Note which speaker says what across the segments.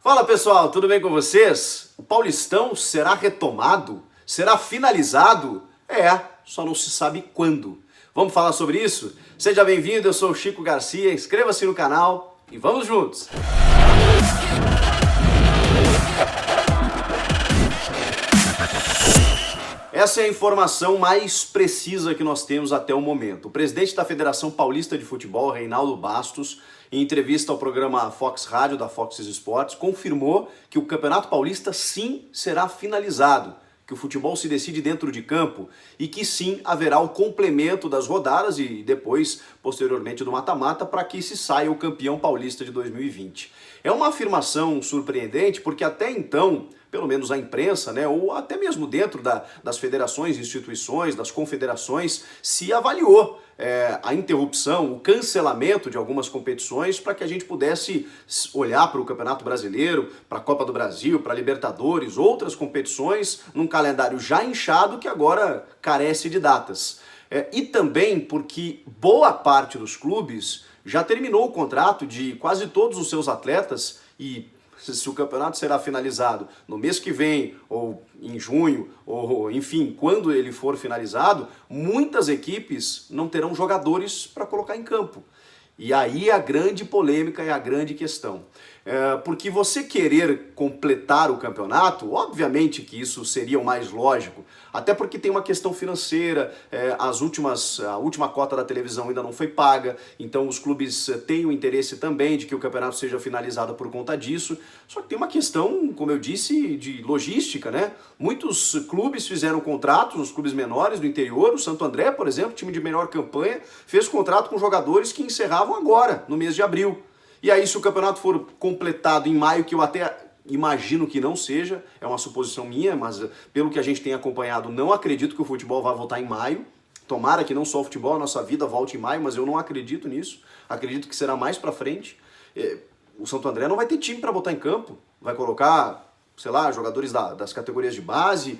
Speaker 1: Fala pessoal, tudo bem com vocês? O Paulistão será retomado? Será finalizado? Só não se sabe quando. Vamos falar sobre isso? Seja bem-vindo, eu sou o Chico Garcia, inscreva-se no canal e vamos juntos! Essa é a informação mais precisa que nós temos até o momento. O presidente da Federação Paulista de Futebol, Reinaldo Bastos, em entrevista ao programa Fox Rádio da Fox Sports, confirmou que o Campeonato Paulista sim será finalizado, que o futebol se decide dentro de campo e que sim haverá o complemento das rodadas e depois, posteriormente, do mata-mata para que se saia o campeão paulista de 2020. É uma afirmação surpreendente porque até então, pelo menos a imprensa, ou até mesmo dentro das federações, instituições, das confederações, se avaliou a interrupção, o cancelamento de algumas competições para que a gente pudesse olhar para o Campeonato Brasileiro, para a Copa do Brasil, para a Libertadores, outras competições, num calendário já inchado que agora carece de datas. E também porque boa parte dos clubes já terminou o contrato de quase todos os seus atletas e se o campeonato será finalizado no mês que vem, ou em junho, ou enfim, quando ele for finalizado, muitas equipes não terão jogadores para colocar em campo. E aí a grande polêmica e a grande questão. Porque você querer completar o campeonato, obviamente que isso seria o mais lógico, até porque tem uma questão financeira, a última cota da televisão ainda não foi paga, então os clubes têm o interesse também de que o campeonato seja finalizado por conta disso, só que tem uma questão, como eu disse, de logística, né? Muitos clubes fizeram contratos, os clubes menores do interior, o Santo André, por exemplo, time de melhor campanha, fez contrato com jogadores que encerravam agora, no mês de abril. E aí, se o campeonato for completado em maio, que eu até imagino que não seja, é uma suposição minha, mas pelo que a gente tem acompanhado, não acredito que o futebol vá voltar em maio. Tomara que não só o futebol, a nossa vida volte em maio, mas eu não acredito nisso. Acredito que será mais pra frente. O Santo André não vai ter time para botar em campo. Vai colocar, sei lá, jogadores das categorias de base.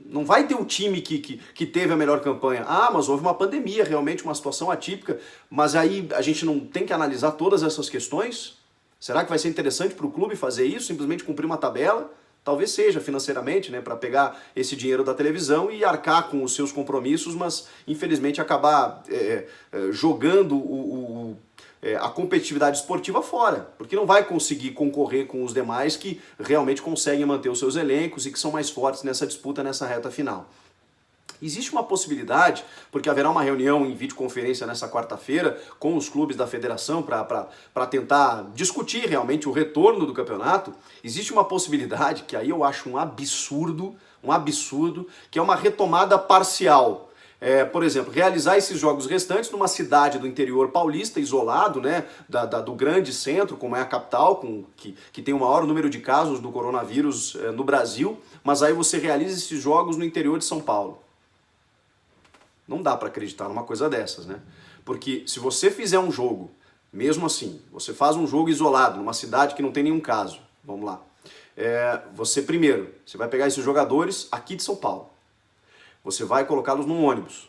Speaker 1: Não vai ter um time que teve a melhor campanha. Mas houve uma pandemia, realmente uma situação atípica. Mas aí a gente não tem que analisar todas essas questões? Será que vai ser interessante para o clube fazer isso? Simplesmente cumprir uma tabela? Talvez seja financeiramente, para pegar esse dinheiro da televisão e arcar com os seus compromissos, mas infelizmente acabar jogando a competitividade esportiva fora, porque não vai conseguir concorrer com os demais que realmente conseguem manter os seus elencos e que são mais fortes nessa disputa, nessa reta final. Existe uma possibilidade, porque haverá uma reunião em videoconferência nessa quarta-feira com os clubes da federação para tentar discutir realmente o retorno do campeonato. Existe uma possibilidade, que aí eu acho um absurdo, que é uma retomada parcial. Por exemplo, realizar esses jogos restantes numa cidade do interior paulista, isolado, do grande centro, como é a capital, que tem o maior número de casos do coronavírus no Brasil, mas aí você realiza esses jogos no interior de São Paulo. Não dá para acreditar numa coisa dessas, Porque se você fizer um jogo, mesmo assim, você faz um jogo isolado, numa cidade que não tem nenhum caso, vamos lá, você vai pegar esses jogadores aqui de São Paulo, você vai colocá-los num ônibus,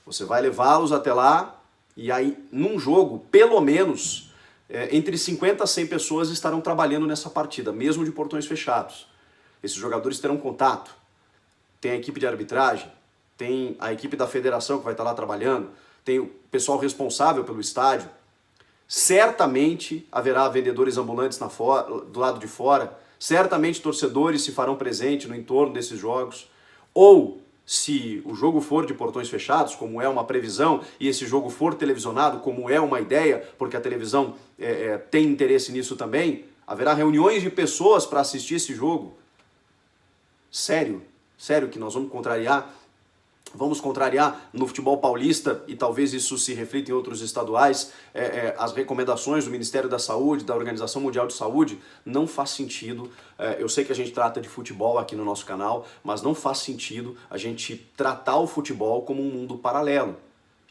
Speaker 1: você vai levá-los até lá, e aí, num jogo, pelo menos, entre 50 a 100 pessoas estarão trabalhando nessa partida, mesmo de portões fechados. Esses jogadores terão contato, tem a equipe de arbitragem, tem a equipe da federação que vai estar lá trabalhando, tem o pessoal responsável pelo estádio. Certamente haverá vendedores ambulantes do lado de fora, certamente torcedores se farão presente no entorno desses jogos, ou se o jogo for de portões fechados, como é uma previsão, e esse jogo for televisionado, como é uma ideia, porque a televisão tem interesse nisso também, haverá reuniões de pessoas para assistir esse jogo. Sério que nós vamos contrariar no futebol paulista, e talvez isso se reflita em outros estaduais, as recomendações do Ministério da Saúde, da Organização Mundial de Saúde. Não faz sentido. Eu sei que a gente trata de futebol aqui no nosso canal, mas não faz sentido a gente tratar o futebol como um mundo paralelo,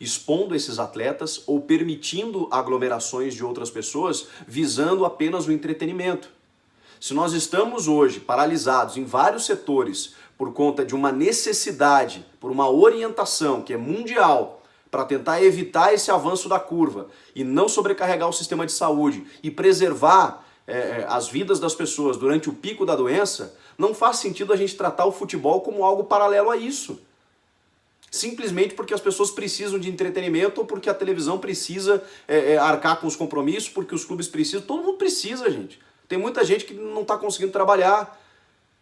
Speaker 1: expondo esses atletas ou permitindo aglomerações de outras pessoas visando apenas o entretenimento. Se nós estamos hoje paralisados em vários setores por conta de uma necessidade, por uma orientação que é mundial, para tentar evitar esse avanço da curva e não sobrecarregar o sistema de saúde e preservar as vidas das pessoas durante o pico da doença, não faz sentido a gente tratar o futebol como algo paralelo a isso. Simplesmente porque as pessoas precisam de entretenimento ou porque a televisão precisa arcar com os compromissos, porque os clubes precisam. Todo mundo precisa, gente. Tem muita gente que não está conseguindo trabalhar.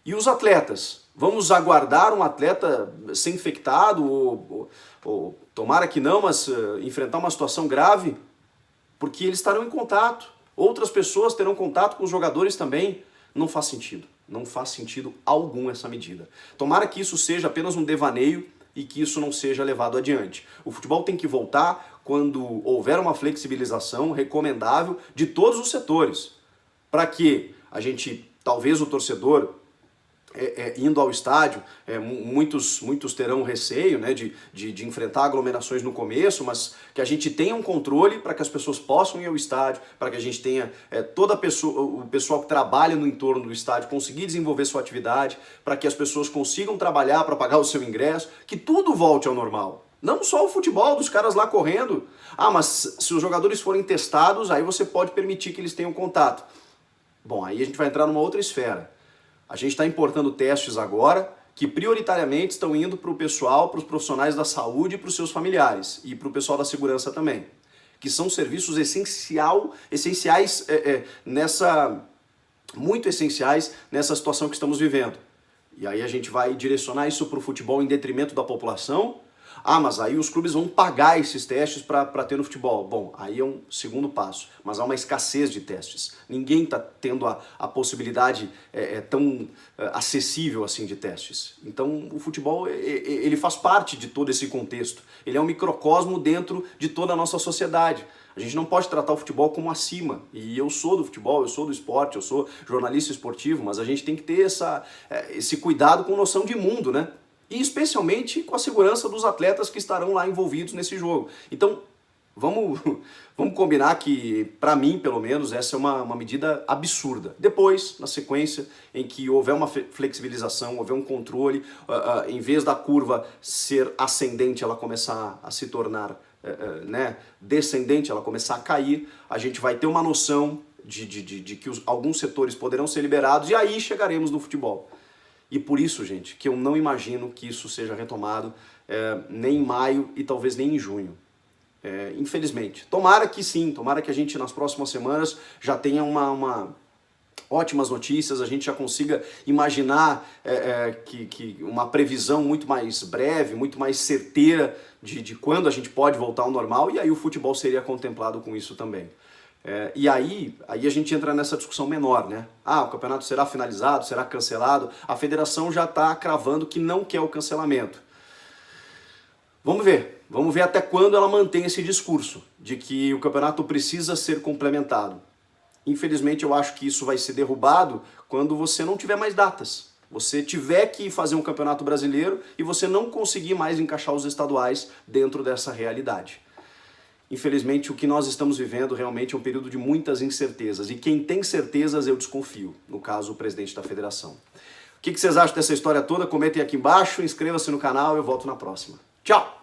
Speaker 1: E os atletas? Vamos aguardar um atleta ser infectado ou tomara que não, mas enfrentar uma situação grave? Porque eles estarão em contato. Outras pessoas terão contato com os jogadores também. Não faz sentido. Não faz sentido algum essa medida. Tomara que isso seja apenas um devaneio e que isso não seja levado adiante. O futebol tem que voltar quando houver uma flexibilização recomendável de todos os setores, para que a gente, talvez o torcedor, indo ao estádio, muitos terão receio, né, de enfrentar aglomerações no começo, mas que a gente tenha um controle para que as pessoas possam ir ao estádio, para que a gente tenha o pessoal que trabalha no entorno do estádio conseguir desenvolver sua atividade, para que as pessoas consigam trabalhar para pagar o seu ingresso, que tudo volte ao normal. Não só o futebol, dos caras lá correndo. Ah, mas se os jogadores forem testados, aí você pode permitir que eles tenham contato. Bom, aí a gente vai entrar numa outra esfera. A gente está importando testes agora que prioritariamente estão indo para o pessoal, para os profissionais da saúde e para os seus familiares e para o pessoal da segurança também, que são serviços essenciais muito essenciais nessa situação que estamos vivendo. E aí a gente vai direcionar isso para o futebol em detrimento da população. Ah, mas aí os clubes vão pagar esses testes para ter no futebol. Bom, aí é um segundo passo, mas há uma escassez de testes. Ninguém está tendo a possibilidade tão acessível assim de testes. Então o futebol ele faz parte de todo esse contexto. Ele é um microcosmo dentro de toda a nossa sociedade. A gente não pode tratar o futebol como acima. E eu sou do futebol, eu sou do esporte, eu sou jornalista esportivo, mas a gente tem que ter esse cuidado com noção de mundo, né? E especialmente com a segurança dos atletas que estarão lá envolvidos nesse jogo. Então, vamos combinar que, para mim, pelo menos, essa é uma medida absurda. Depois, na sequência, em que houver uma flexibilização, houver um controle, em vez da curva ser ascendente, ela começar a se tornar descendente, ela começar a cair, a gente vai ter uma noção de que alguns setores poderão ser liberados e aí chegaremos no futebol. E por isso, gente, que eu não imagino que isso seja retomado nem em maio e talvez nem em junho. Infelizmente. Tomara que sim, tomara que a gente nas próximas semanas já tenha ótimas notícias, a gente já consiga imaginar que uma previsão muito mais breve, muito mais certeira de quando a gente pode voltar ao normal, e aí o futebol seria contemplado com isso também. E aí a gente entra nessa discussão menor, né? Ah, o campeonato será finalizado, será cancelado? A federação já está cravando que não quer o cancelamento. Vamos ver até quando ela mantém esse discurso de que o campeonato precisa ser complementado. Infelizmente eu acho que isso vai ser derrubado quando você não tiver mais datas. Você tiver que fazer um campeonato brasileiro e você não conseguir mais encaixar os estaduais dentro dessa realidade. Infelizmente, o que nós estamos vivendo realmente é um período de muitas incertezas. E quem tem certezas, eu desconfio. No caso, o presidente da federação. O que vocês acham dessa história toda? Comentem aqui embaixo, inscreva-se no canal e eu volto na próxima. Tchau!